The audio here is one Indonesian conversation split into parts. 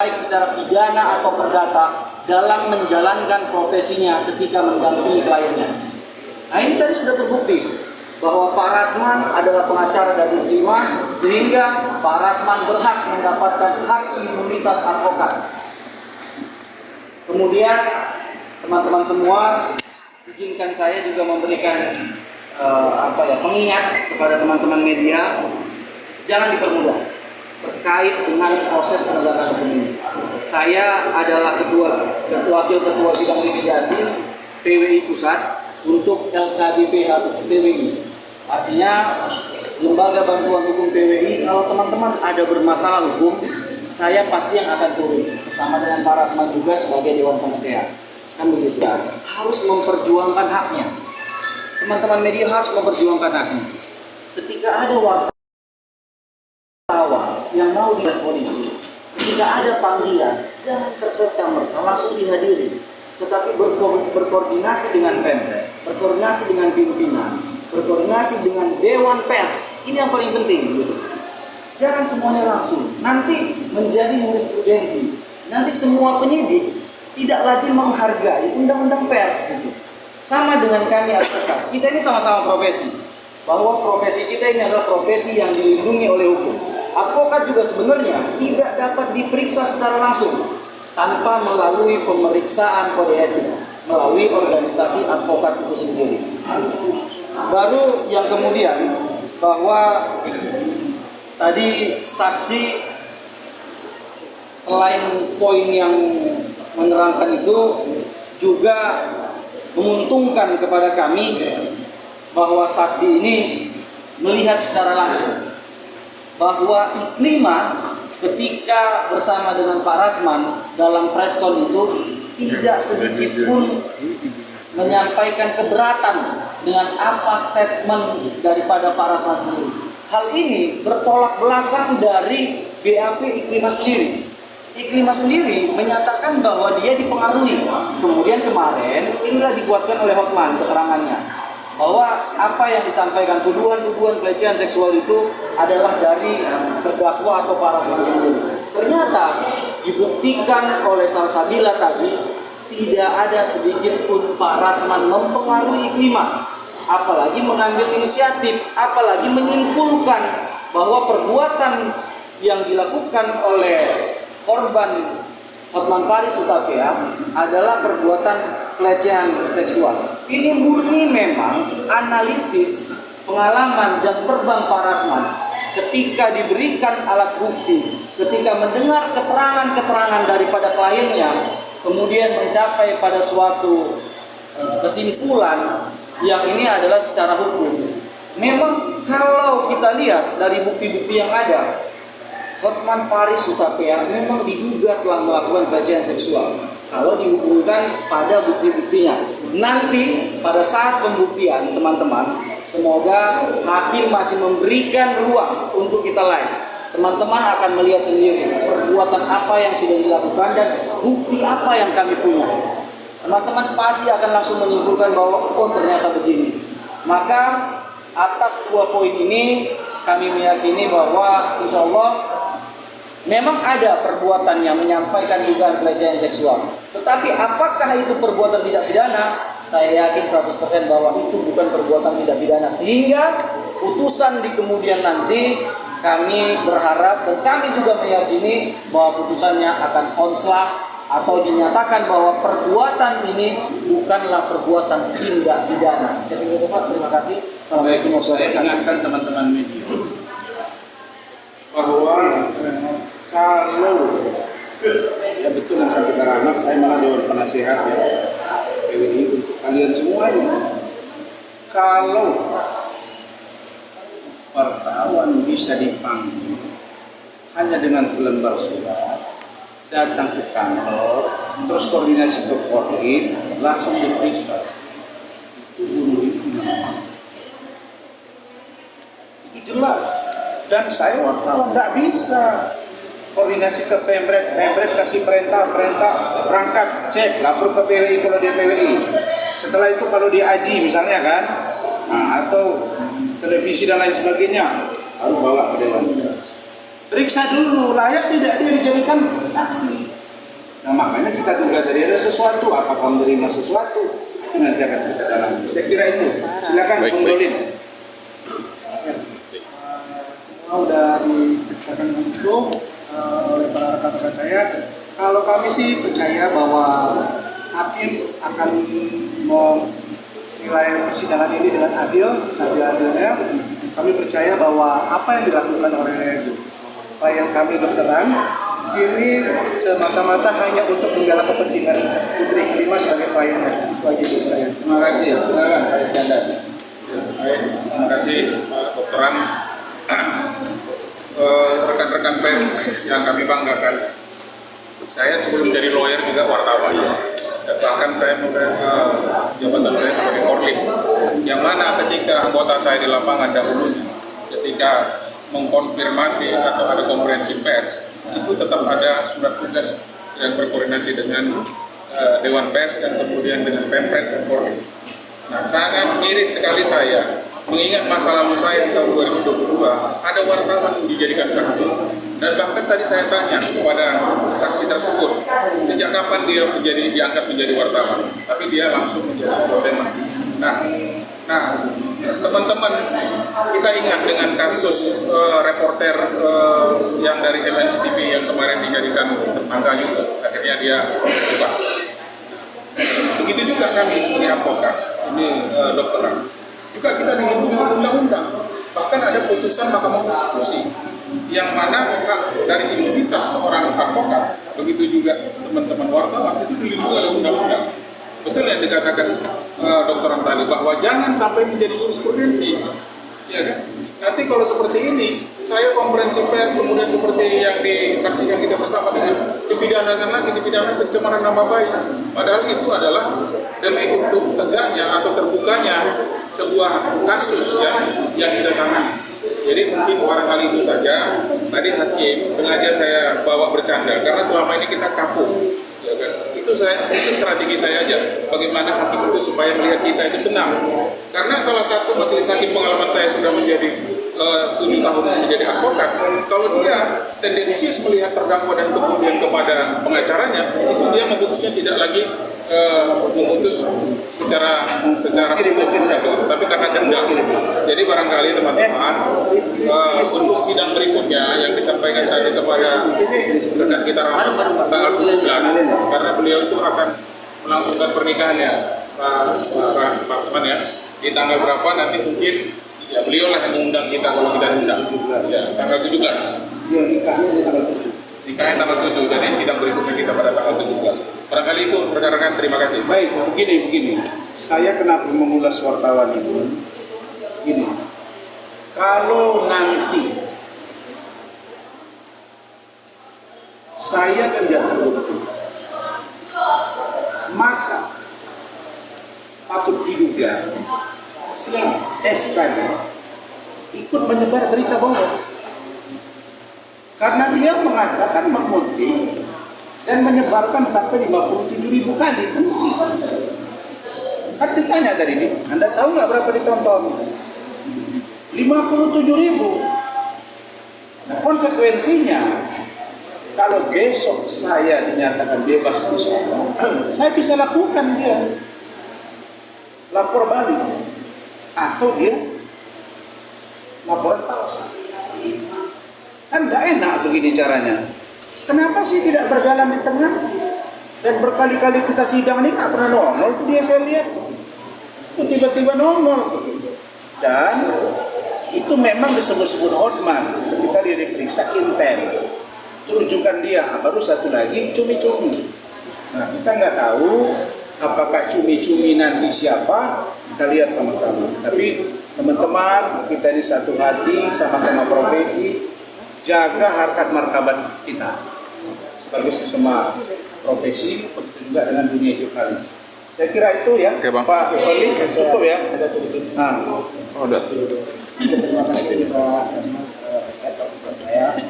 baik secara pidana atau perdata dalam menjalankan profesinya ketika mendampingi kliennya. Nah, ini tadi sudah terbukti bahwa Pak Rasman adalah pengacara dari Iklima, sehingga Pak Rasman berhak mendapatkan hak imunitas advokat. Kemudian teman-teman semua, izinkan saya juga memberikan pengingat kepada teman-teman media, jangan dipermudah terkait dengan proses penegakan hukum ini. Saya adalah wakil ketua bidang litigasi PWI Pusat untuk LKDPH PWI. Artinya lembaga bantuan hukum PWI. Kalau teman-teman ada bermasalah hukum, saya pasti yang akan turun bersama dengan Pak Rasman juga sebagai Dewan Penasehat. Kan begitu ya? Harus memperjuangkan haknya. Teman-teman media harus memperjuangkan haknya. Ketika ada wartawan yang mau dilihat polisi, ketika ada panggilan, jangan terserta-merta langsung dihadiri, tetapi berkoordinasi dengan Pemda, berkoordinasi dengan pimpinan, berkoordinasi dengan Dewan Pers. Ini yang paling penting, gitu. Jangan semuanya langsung. Nanti menjadi jurisprudensi. Nanti semua penyidik tidak lagi menghargai undang-undang pers, gitu. Sama dengan kami advokat. Kita ini sama-sama profesi. Bahwa profesi kita ini adalah profesi yang dilindungi oleh hukum. Advokat juga sebenarnya tidak dapat diperiksa secara langsung tanpa melalui pemeriksaan kode etik melalui organisasi advokat itu sendiri. Baru yang kemudian bahwa tadi saksi selain poin yang menerangkan itu juga menguntungkan kepada kami bahwa saksi ini melihat secara langsung bahwa Iklima ketika bersama dengan Pak Rasman dalam preskon itu tidak sedikit pun menyampaikan keberatan dengan apa statement daripada Pak Rasman sendiri. Hal ini bertolak belakang dari BAP Iklima sendiri. Iklima sendiri menyatakan bahwa dia dipengaruhi. Kemudian kemarin inilah dikuatkan oleh Hotman keterangannya bahwa apa yang disampaikan tuduhan-tuduhan pelecehan seksual itu adalah dari terdakwa atau Pak Rasman sendiri. Ternyata dibuktikan oleh Salsabila tadi tidak ada sedikit pun Pak Rasman mempengaruhi Iklima, apalagi mengambil inisiatif, apalagi menyimpulkan bahwa perbuatan yang dilakukan oleh korban Hotman Paris Hutapea adalah perbuatan pelecehan seksual. Ini murni memang analisis pengalaman jam terbang Pak Rasman ketika diberikan alat bukti, ketika mendengar keterangan-keterangan daripada kliennya, kemudian mencapai pada suatu kesimpulan yang ini adalah secara hukum. Memang kalau kita lihat dari bukti-bukti yang ada, Hotman Paris Hutapea memang diduga telah melakukan pelecehan seksual. Kalau dihubungkan pada bukti-buktinya, nanti pada saat pembuktian teman-teman, semoga hakim masih memberikan ruang untuk kita live. Teman-teman akan melihat sendiri perbuatan apa yang sudah dilakukan dan bukti apa yang kami punya. Teman-teman pasti akan langsung menyimpulkan bahwa oh ternyata begini. Maka atas dua poin ini kami meyakini bahwa insya Allah memang ada perbuatan yang menyampaikan dugaan pelecehan seksual. Tetapi apakah itu perbuatan tidak pidana? Saya yakin 100% bahwa itu bukan perbuatan tidak pidana. Sehingga putusan di kemudian nanti kami berharap dan kami juga meyakini bahwa putusannya akan onslah atau dinyatakan bahwa perbuatan ini bukanlah perbuatan tindak pidana. Saya kira itu Pak. Terima kasih. Assalamualaikum warahmatullahi wabarakatuh. Saya ingatkan teman-teman media bahwa kalau ya betul yang sampai Rahmat, saya malah Dewan Penasehat ya PWI untuk kalian semua ini. Kalau wartawan bisa dipanggil hanya dengan selembar surat, datang ke kantor, terus koordinasi ke Kodim, langsung diperiksa, itu bunuh diri. Itu jelas. Dan saya wartawan tidak bisa koordinasi ke Pemret kasih perintah berangkat, cek, lapor ke PWI kalau dia PWI. Setelah itu kalau dia AJI misalnya kan, atau televisi dan lain sebagainya, harus bawa ke Dewan. periksa dulu layak tidak dia dijadikan saksi. Nah makanya kita duga dari ada sesuatu, apakah menerima sesuatu, itu nanti akan kita dalami. Saya kira itu. Silakan Bung Dolin. Semua udah diceritakan dengan utuh oleh para rekan-rekan saya. Kalau kami sih percaya bahwa hakim akan menilai persidangan ini dengan adil, seadil-adilnya. Kami percaya bahwa apa yang dilakukan oleh klien kami dokteran ini semata-mata hanya untuk membela kepentingan Putri Kelima sebagai kliennya. Itu aja dari saya. Terima kasih. Silakan Pak Iskandar. Baik, terima kasih Pak Dokteran. Rekan-rekan pers yang kami banggakan. Saya sebelum jadi lawyer juga wartawan. Dan bahkan saya memegang jabatan saya sebagai korlim. Yang mana ketika anggota saya di lapangan dahulu, ketika mengkonfirmasi atau ada konferensi pers, itu tetap ada surat tugas dan berkoordinasi dengan Dewan Pers dan kemudian dengan Pemret dan Polri. Nah, sangat miris sekali saya mengingat masa lalu saya di tahun 2022 ada wartawan yang dijadikan saksi. Dan bahkan tadi saya tanya kepada saksi tersebut, sejak kapan dia diangkat menjadi wartawan? Tapi dia langsung menjadi tema. Nah, teman-teman, kita ingat dengan kasus reporter yang dari MNC TV yang kemarin dijadikan tersangka juga, akhirnya dia bebas. Begitu juga kami sebagai advokat, ini dokteran, juga kita dilindungi oleh undang-undang. Bahkan ada putusan Mahkamah Konstitusi yang mana hak dari imunitas seorang advokat, begitu juga teman-teman wartawan itu dilindungi oleh undang-undang. Betul yang dikatakan dokteran tadi bahwa jangan sampai menjadi jurisprudensi, ya kan? Nanti kalau seperti ini, saya konferensi pers kemudian seperti yang disaksikan kita bersama dengan dipidanakan lagi, dipidanakan pencemaran nama baik. Padahal itu adalah demi untuk tegaknya atau terbukanya sebuah kasus yang kita tangani. Jadi mungkin barangkali itu saja. Tadi hakim sengaja saya bawa bercanda karena selama ini kita kapung. Ya kan? Itu strategi saya aja. Bagaimana hakim itu supaya melihat kita itu senang. Karena salah satu majelis hakim pengalaman saya sudah menjadi 7 tahun menjadi advokat. Kalau dia tendensius melihat terdakwa dan kemudian kepada pengacaranya, itu dia memutusnya tidak lagi memutus secara tapi karena dendam. Jadi barangkali teman-teman untuk sidang berikutnya yang disampaikan tadi kepada rekan kita Rahmat tanggal 17, karena beliau itu akan melangsungkan pernikahannya Pak Rahmat ya di tanggal berapa nanti mungkin ya beliau lah yang mengundang kita kalau kita bisa ya tanggal 17 Ya, nikahnya di tanggal 7. nikahnya tanggal 7, jadi sidang berikutnya kita pada tanggal 17. Barangkali itu rekan-rekan, terima kasih. Baik, begini. Saya kenapa mengulas wartawan itu? Gini, kalau nanti saya tidak terbukti, maka patut diduga si S tadi ikut menyebar berita bohong karena dia mengatakan mengutip dan menyebarkan sampai 57.000 kali kan ditanya tadi ini, Anda tahu nggak berapa ditonton? 57.000. Nah, konsekuensinya kalau besok saya dinyatakan bebas di sana, saya bisa lakukan dia lapor balik atau dia laporan palsu. Kan tidak enak begini caranya. Kenapa sih tidak berjalan di tengah? Dan berkali-kali kita sidang ini nggak pernah nongol. Itu dia saya lihat. Itu tiba-tiba nongol. Dan itu memang disebut-sebut hotman. Ketika dia diperiksa intens. Rujukan dia. Baru satu lagi cumi-cumi. Nah kita nggak tahu apakah cumi-cumi nanti siapa. Kita lihat sama-sama. Tapi teman-teman kita ini satu hati, sama-sama profesi. Jaga harkat martabat kita sebagai sesama profesi, begitu juga dengan dunia jurnalis. Saya kira itu ya. Oke, Bang. Pak Oli, cukup ya. Ada sedikit. Udah. Terima kasih Pak saya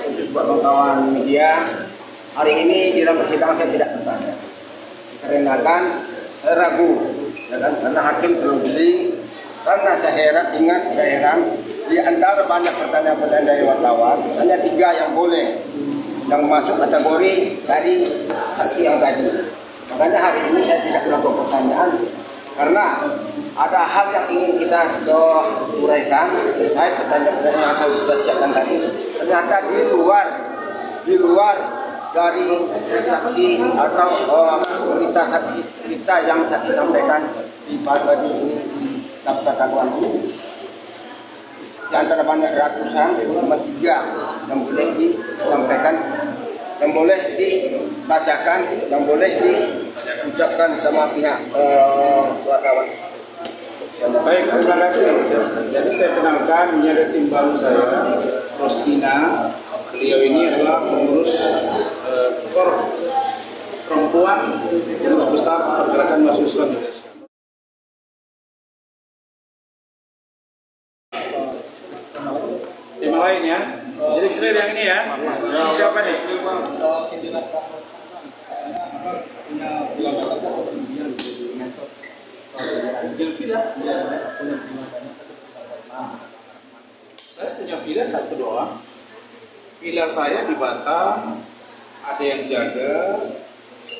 khusus buat kawan media. Hari ini dalam persidangan saya tidak bertanya karena saya ragu karena hakim terlalu jeli. Karena saya heran di antara banyak pertanyaan-pertanyaan dari wartawan, hanya 3 yang boleh yang masuk kategori dari saksi yang tadi. Makanya hari ini saya tidak melakukan pertanyaan karena ada hal yang ingin kita uraikan terkait pertanyaan-pertanyaan yang saya sudah siapkan tadi. Ternyata di luar dari saksi atau berita yang saksi sampaikan di ini di daftar dakwaan ini. Di antara banyak ratusan, cuma 3 yang boleh disampaikan, yang boleh dibacakan, yang boleh diucapkan sama pihak wartawan. Baik, terima kasih. Jadi saya kenalkan, ini ada tim baru saya, Rostina. Beliau ini adalah pengurus KOR perempuan yang terbesar pergerakan mahasiswa Indonesia. Tim lain ya. Jadi clear yang ini ya. Siapa nih? Villa. Saya punya villa 1 doang. Villa saya di Batam, ada yang jaga.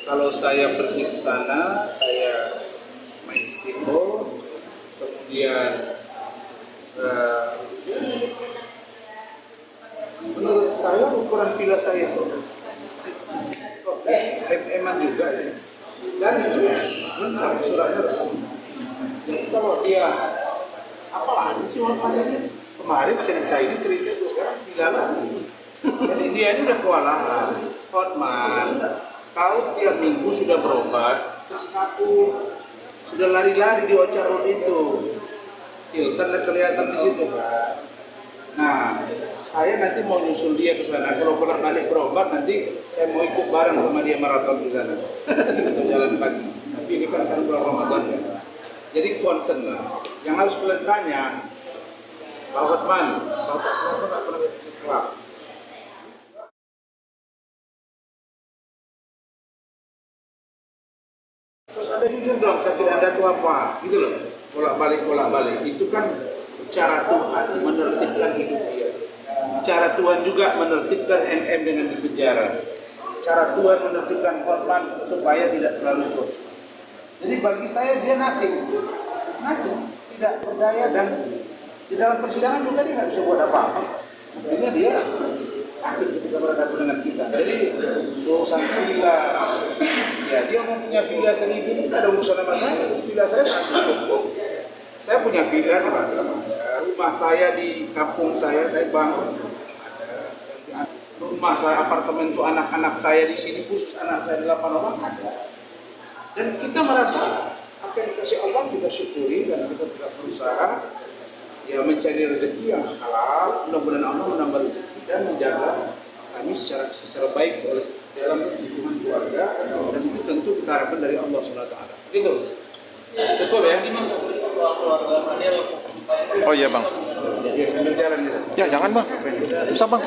Kalau saya pergi ke sana, saya main speedboat. Kemudian menurut saya ukuran villa saya itu eman juga ya. Dan itu lengkap, suratnya resmi. Jadi kalau dia apalagi sih Hotman ini kemarin cerita itu sekarang villa lagi. Jadi dia ini udah kewalahan. Hotman, kau tiap minggu sudah berobat ke Singapura, sudah lari-lari di Orchard Road itu. Hilton kelihatan di situ kan. Nah, saya nanti mau nyusul dia ke sana. Kalau bolak-balik berobat nanti saya mau ikut bareng sama dia maraton di sana. Kita jalan pagi. Tapi ini kan bulan Ramadan ya. Jadi concern lah. Yang harus kalian tanya, Pak Hotman, kenapa nggak pernah ke klub? Terus ada jujur dong, sakit Anda itu apa? Gitu loh. Bolak-balik. Itu kan cara Tuhan menertibkan hidup dia. Cara Tuhan juga menertibkan NM dengan di penjara. Cara Tuhan menertibkan Hotman supaya tidak terlalu cocok. Jadi bagi saya dia nothing, tidak berdaya, dan di dalam persidangan juga dia nggak bisa buat apa-apa. Buktinya dia sakit ketika berhadapan dengan kita. Jadi urusan villa, ya dia mau punya villa sendiri, tidak ada urusan sama saya. Villa saya sangat cukup. Saya punya villa di Batam, rumah saya di kampung saya bangun. Rumah saya, apartemen untuk anak-anak saya di sini, khusus anak saya 8 orang ada. Dan kita merasa apa yang dikasih Allah kita syukuri, dan kita tetap berusaha ya mencari rezeki yang halal. Mudah-mudahan Allah menambah rezeki dan menjaga kami secara baik dalam lingkungan keluarga, dan itu tentu kita harapkan dari Allah SWT. Gitu. Cukup ya? Oh iya bang. Ya, berjalan gitu. Ya jangan bang. Susah bang.